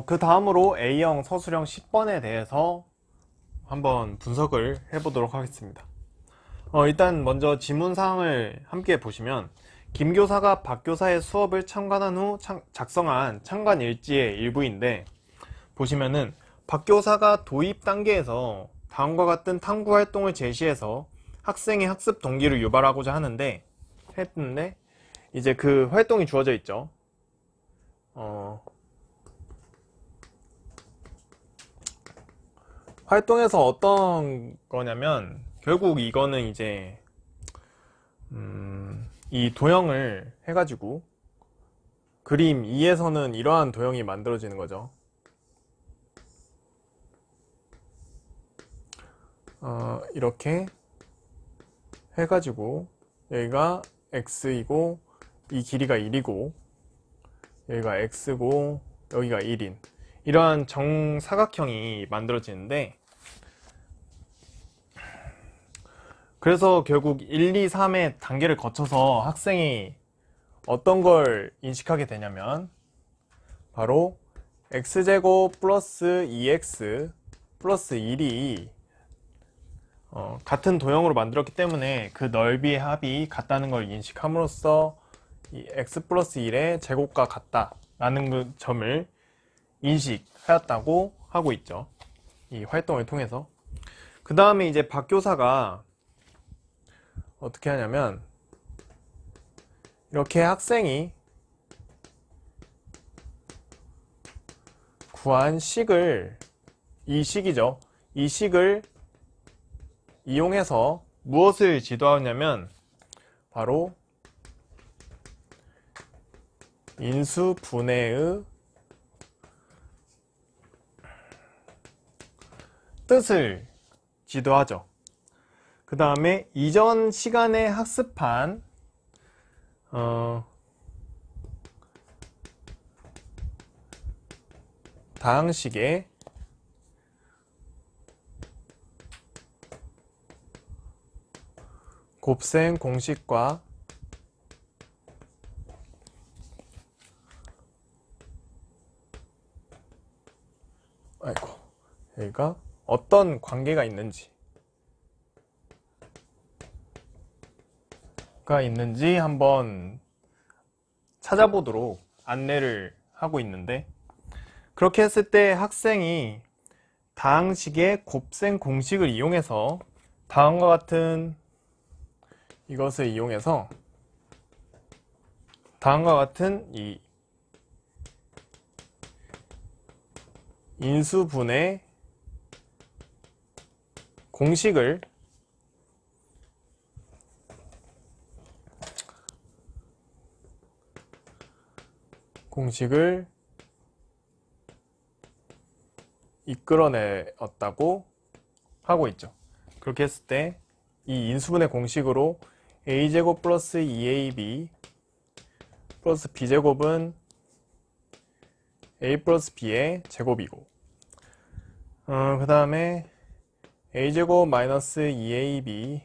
그 다음으로 A형 서술형 10번에 대해서 한번 분석을 해보도록 하겠습니다. 일단 먼저 지문사항을 함께 보시면 김 교사가 박 교사의 수업을 참관한 후 작성한 참관일지의 일부인데, 보시면은 박 교사가 도입 단계에서 다음과 같은 탐구 활동을 제시해서 학생의 학습 동기를 유발하고자 했는데 이제 그 활동이 주어져 있죠. 활동에서 어떤 거냐면, 결국 이거는 이제 이 도형을 해가지고 그림 2에서는 이러한 도형이 만들어지는 거죠. 이렇게 해가지고 여기가 x이고 이 길이가 1이고 여기가 x고 여기가 1인 이러한 정사각형이 만들어지는데, 그래서 결국 1, 2, 3의 단계를 거쳐서 학생이 어떤 걸 인식하게 되냐면, 바로 x제곱 플러스 2x 플러스 1이 같은 도형으로 만들었기 때문에 그 넓이의 합이 같다는 걸 인식함으로써 이 x 플러스 1의 제곱과 같다라는 그 점을 인식하였다고 하고 있죠. 이 활동을 통해서. 그 다음에 이제 박 교사가 어떻게 하냐면, 이렇게 학생이 구한 식을, 이 식이죠. 이 식을 이용해서 무엇을 지도하냐면 바로 인수분해의 뜻을 지도하죠. 그 다음에 이전 시간에 학습한 다항식의 곱셈 공식과 여기가 어떤 관계가 있는지 한번 찾아보도록 안내를 하고 있는데, 그렇게 했을 때 학생이 다항식의 곱셈 공식을 이용해서 다음과 같은 이것을 이용해서 다음과 같은 이 인수분해 공식을 이끌어내었다고 하고 있죠. 그렇게 했을 때 이 인수분해 공식으로 a제곱 플러스 2ab 플러스 b제곱은 a 플러스 b의 제곱이고, 그 다음에 a제곱 마이너스 2ab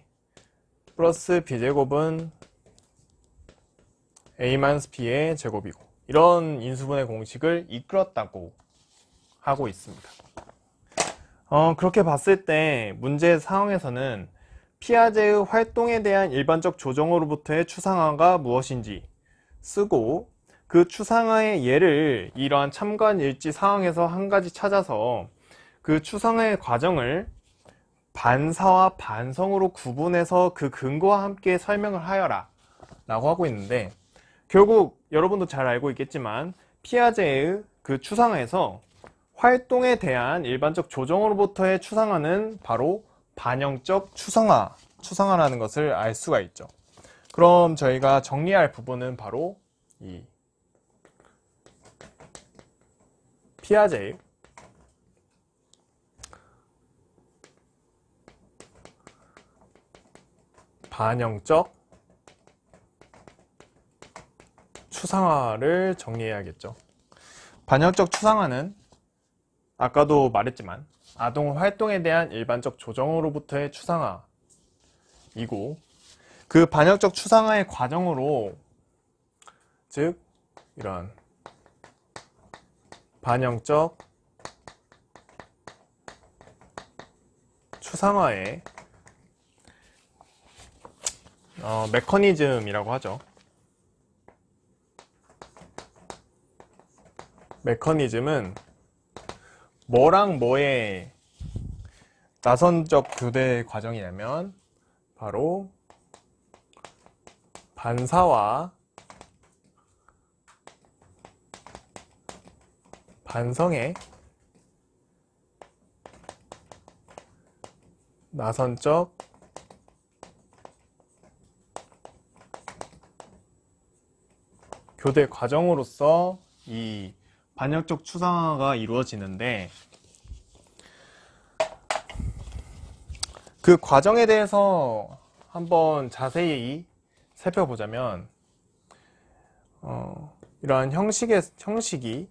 플러스 b제곱은 a 마이너스 b의 제곱이고, 이런 인수분해 공식을 이끌었다고 하고 있습니다. 그렇게 봤을 때 문제 상황에서는 피아제의 활동에 대한 일반적 조정으로부터의 추상화가 무엇인지 쓰고, 그 추상화의 예를 이러한 참관일지 상황에서 한 가지 찾아서 그 추상화의 과정을 반사와 반성으로 구분해서 그 근거와 함께 설명을 하여라 라고 하고 있는데, 결국 여러분도 잘 알고 있겠지만 피아제의 그 추상화에서 활동에 대한 일반적 조정으로부터의 추상화는 바로 반영적 추상화라는 것을 알 수가 있죠. 그럼 저희가 정리할 부분은 바로 이 피아제의 반영적 추상화를 정리해야겠죠. 반영적 추상화는 아까도 말했지만 아동 활동에 대한 일반적 조정으로부터의 추상화이고, 그 반영적 추상화의 과정으로, 즉 이런 반영적 추상화의 메커니즘이라고 하죠. 메커니즘은 뭐랑 뭐의 나선적 교대 과정이냐면 바로 반사와 반성의 나선적 교대 과정으로서 이 반역적 추상화가 이루어지는데, 그 과정에 대해서 한번 자세히 살펴보자면 이러한 형식이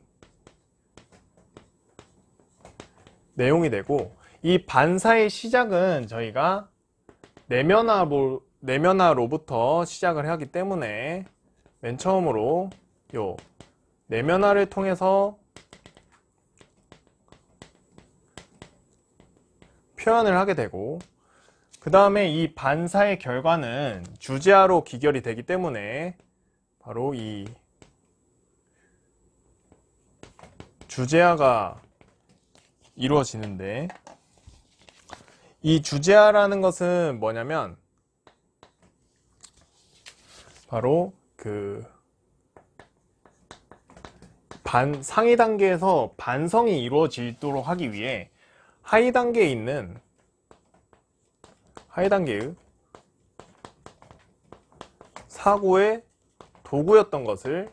내용이 되고, 이 반사의 시작은 저희가 내면화로부터 시작을 하기 때문에 맨 처음으로 요 내면화를 통해서 표현을 하게 되고, 그 다음에 이 반사의 결과는 주제화로 기결이 되기 때문에 바로 이 주제화가 이루어지는데, 이 주제화라는 것은 뭐냐면 바로 그 상위 단계에서 반성이 이루어지도록 하기 위해 하위 단계에 있는 하위 단계의 사고의 도구였던 것을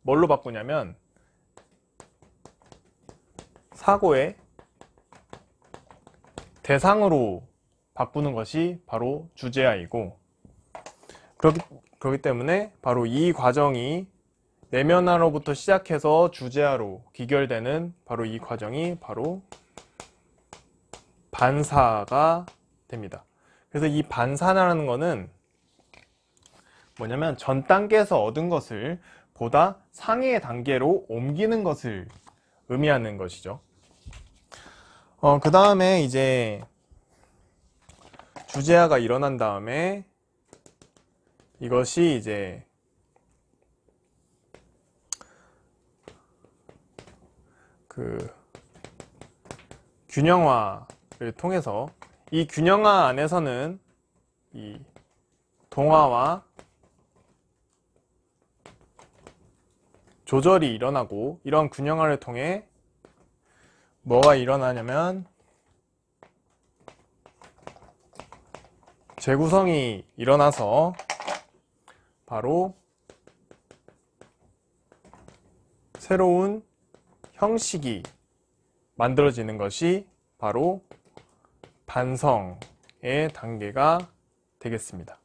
뭘로 바꾸냐면 사고의 대상으로 바꾸는 것이 바로 주제화이고, 그렇기 때문에 바로 이 과정이 내면화로부터 시작해서 주제화로 기결되는 바로 이 과정이 바로 반사가 됩니다. 그래서 이 반사라는 것은 뭐냐면 전 단계에서 얻은 것을 보다 상위의 단계로 옮기는 것을 의미하는 것이죠. 그 다음에 이제 주제화가 일어난 다음에 이것이 이제 그 균형화를 통해서, 이 균형화 안에서는 이 동화와 조절이 일어나고, 이런 균형화를 통해 뭐가 일어나냐면 재구성이 일어나서 바로 새로운 형식이 만들어지는 것이 바로 반성의 단계가 되겠습니다.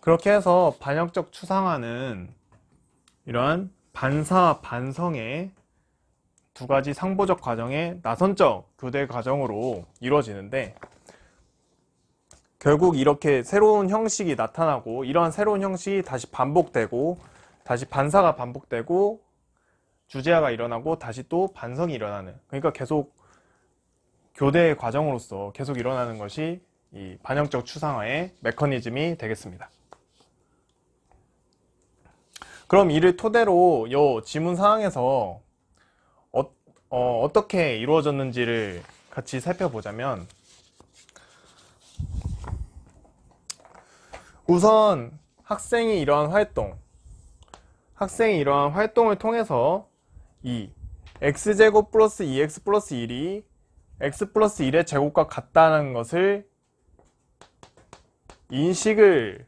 그렇게 해서 반역적 추상화는 이러한 반사와 반성의 두 가지 상보적 과정의 나선적 교대 과정으로 이루어지는데, 결국 이렇게 새로운 형식이 나타나고, 이러한 새로운 형식이 다시 반복되고, 다시 반사가 반복되고, 주제화가 일어나고, 다시 또 반성이 일어나는, 그러니까 계속 교대 과정으로서 계속 일어나는 것이 이 반역적 추상화의 메커니즘이 되겠습니다. 그럼 이를 토대로 이 지문 사항에서 어떻게 이루어졌는지를 같이 살펴보자면, 우선 학생이 이러한 활동을 통해서 이 x제곱 플러스 2x 플러스 1이 x 플러스 1의 제곱과 같다는 것을 인식을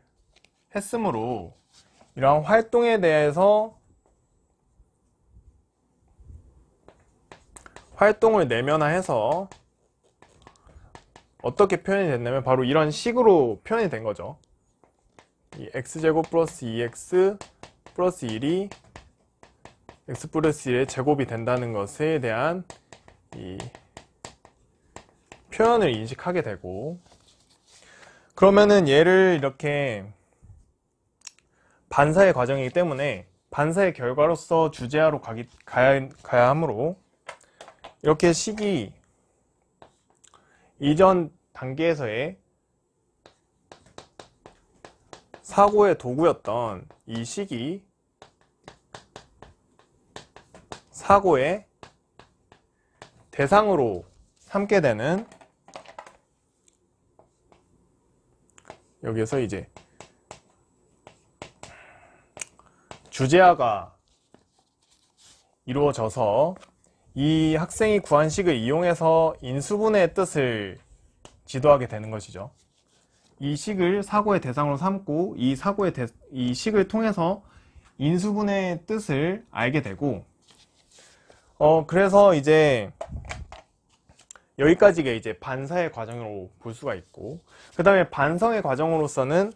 했으므로, 이러한 활동에 대해서 활동을 내면화해서 어떻게 표현이 됐냐면 바로 이런 식으로 표현이 된 거죠. 이 x제곱 플러스 2x 플러스 1이 x 플러스 1의 제곱이 된다는 것에 대한 이 표현을 인식하게 되고, 그러면은 얘를 이렇게 반사의 과정이기 때문에 반사의 결과로서 주제하로 가야 하므로 이렇게 식이 이전 단계에서의 사고의 도구였던 이 식이 사고의 대상으로 삼게 되는, 여기에서 이제 주제화가 이루어져서 이 학생이 구한 식을 이용해서 인수분해의 뜻을 지도하게 되는 것이죠. 이 식을 사고의 대상으로 삼고 이 식을 통해서 인수분해의 뜻을 알게 되고, 그래서 이제 여기까지가 이제 반사의 과정으로 볼 수가 있고, 그 다음에 반성의 과정으로서는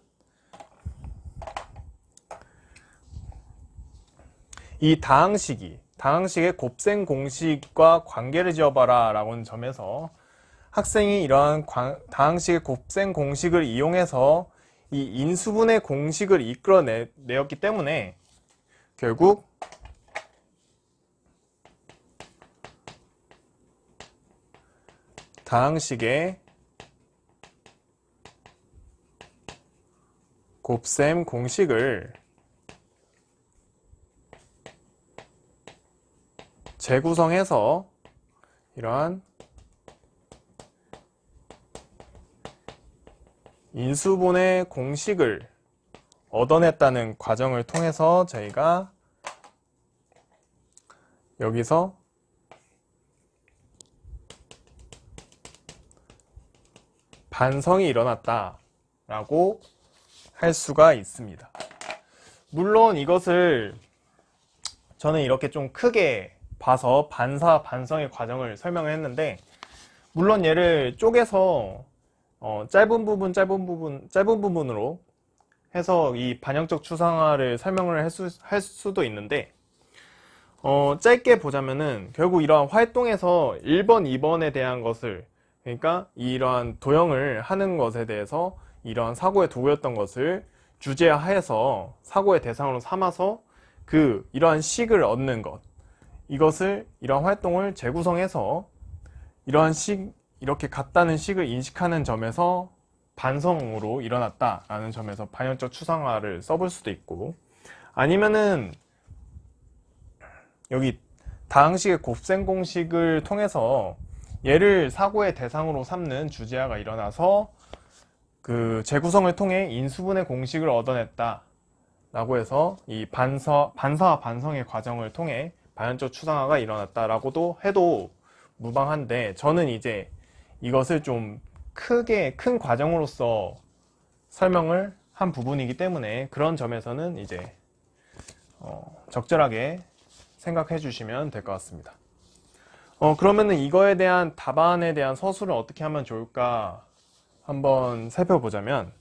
이 다항식의 곱셈 공식과 관계를 지어봐라 라고 하는 점에서 학생이 이러한 다항식의 곱셈 공식을 이용해서 이 인수분해 공식을 이끌어내었기 때문에 결국 다항식의 곱셈 공식을 재구성해서 이러한 인수분해 공식을 얻어냈다는 과정을 통해서 저희가 여기서 반성이 일어났다 라고 할 수가 있습니다. 물론 이것을 저는 이렇게 좀 크게 봐서 반성의 과정을 설명을 했는데, 물론 얘를 쪼개서 짧은 부분으로 해서 이 반영적 추상화를 설명을 할 수도 있는데, 짧게 보자면은 결국 이러한 활동에서 1번, 2번에 대한 것을, 그러니까 이러한 도형을 하는 것에 대해서 이러한 사고의 도구였던 것을 주제화해서 사고의 대상으로 삼아서 이러한 식을 얻는 것, 이러한 활동을 재구성해서 이렇게 같다는 식을 인식하는 점에서 반성으로 일어났다라는 점에서 반영적 추상화를 써볼 수도 있고, 아니면은 여기 다항식의 곱셈 공식을 통해서 얘를 사고의 대상으로 삼는 주제화가 일어나서 그 재구성을 통해 인수분해 공식을 얻어냈다 라고 해서 이 반사와 반성의 과정을 통해 반영적 추상화가 일어났다라고도 해도 무방한데, 저는 이제 이것을 좀 큰 과정으로서 설명을 한 부분이기 때문에 그런 점에서는 이제 적절하게 생각해 주시면 될 것 같습니다. 그러면은 이거에 대한 답안에 대한 서술을 어떻게 하면 좋을까 한번 살펴보자면,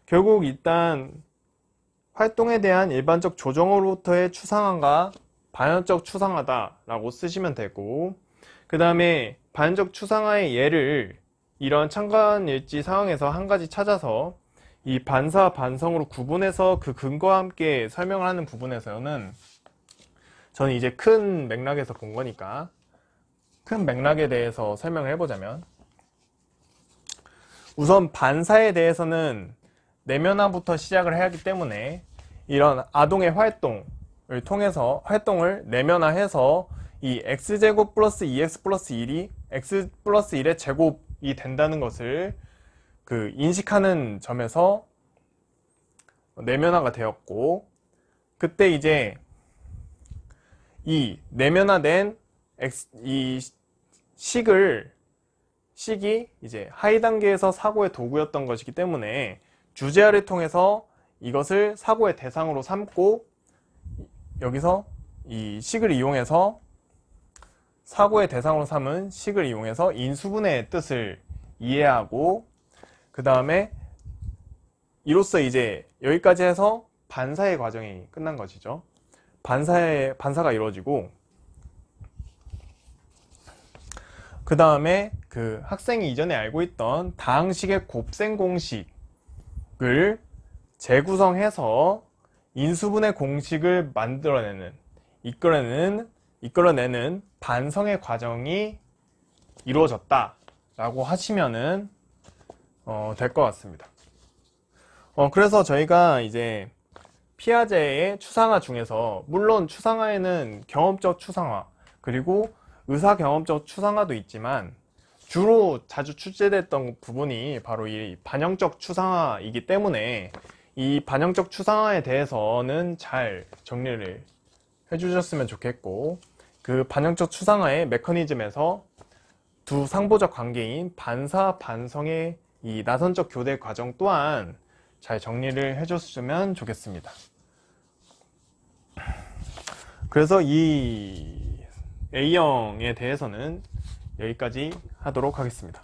결국 일단 활동에 대한 일반적 조정으로부터의 추상화가 반영적 추상화다 라고 쓰시면 되고, 그 다음에 반영적 추상화의 예를 이런 참관일지 상황에서 한 가지 찾아서 이 반사 반성으로 구분해서 그 근거와 함께 설명을 하는 부분에서는 저는 이제 큰 맥락에서 본 거니까 큰 맥락에 대해서 설명을 해보자면, 우선 반사에 대해서는 내면화부터 시작을 해야 하기 때문에 이런 아동의 활동을 통해서 활동을 내면화해서 이 x제곱 플러스 2x 플러스 1이 x 플러스 1의 제곱이 된다는 것을 인식하는 점에서 내면화가 되었고, 그때 이제 이 내면화된 이 식이 이제 하위 단계에서 사고의 도구였던 것이기 때문에 주제화를 통해서 이것을 사고의 대상으로 삼고, 여기서 이 식을 이용해서 사고의 대상으로 삼은 식을 이용해서 인수분해의 뜻을 이해하고, 그 다음에 이로써 이제 여기까지 해서 반사의 과정이 끝난 것이죠. 반사가 이루어지고, 그 다음에 그 학생이 이전에 알고 있던 다항식의 곱셈 공식을 재구성해서 인수분해 공식을 이끌어내는 반성의 과정이 이루어졌다 라고 하시면은 될 것 같습니다. 그래서 저희가 이제 피아제의 추상화 중에서, 물론 추상화에는 경험적 추상화 그리고 의사 경험적 추상화도 있지만, 주로 자주 출제됐던 부분이 바로 이 반영적 추상화이기 때문에 이 반영적 추상화에 대해서는 잘 정리를 해주셨으면 좋겠고, 그 반영적 추상화의 메커니즘에서 두 상보적 관계인 반사, 반성의 이 나선적 교대 과정 또한 잘 정리를 해줬으면 좋겠습니다. 그래서 이 A형에 대해서는 여기까지 하도록 하겠습니다.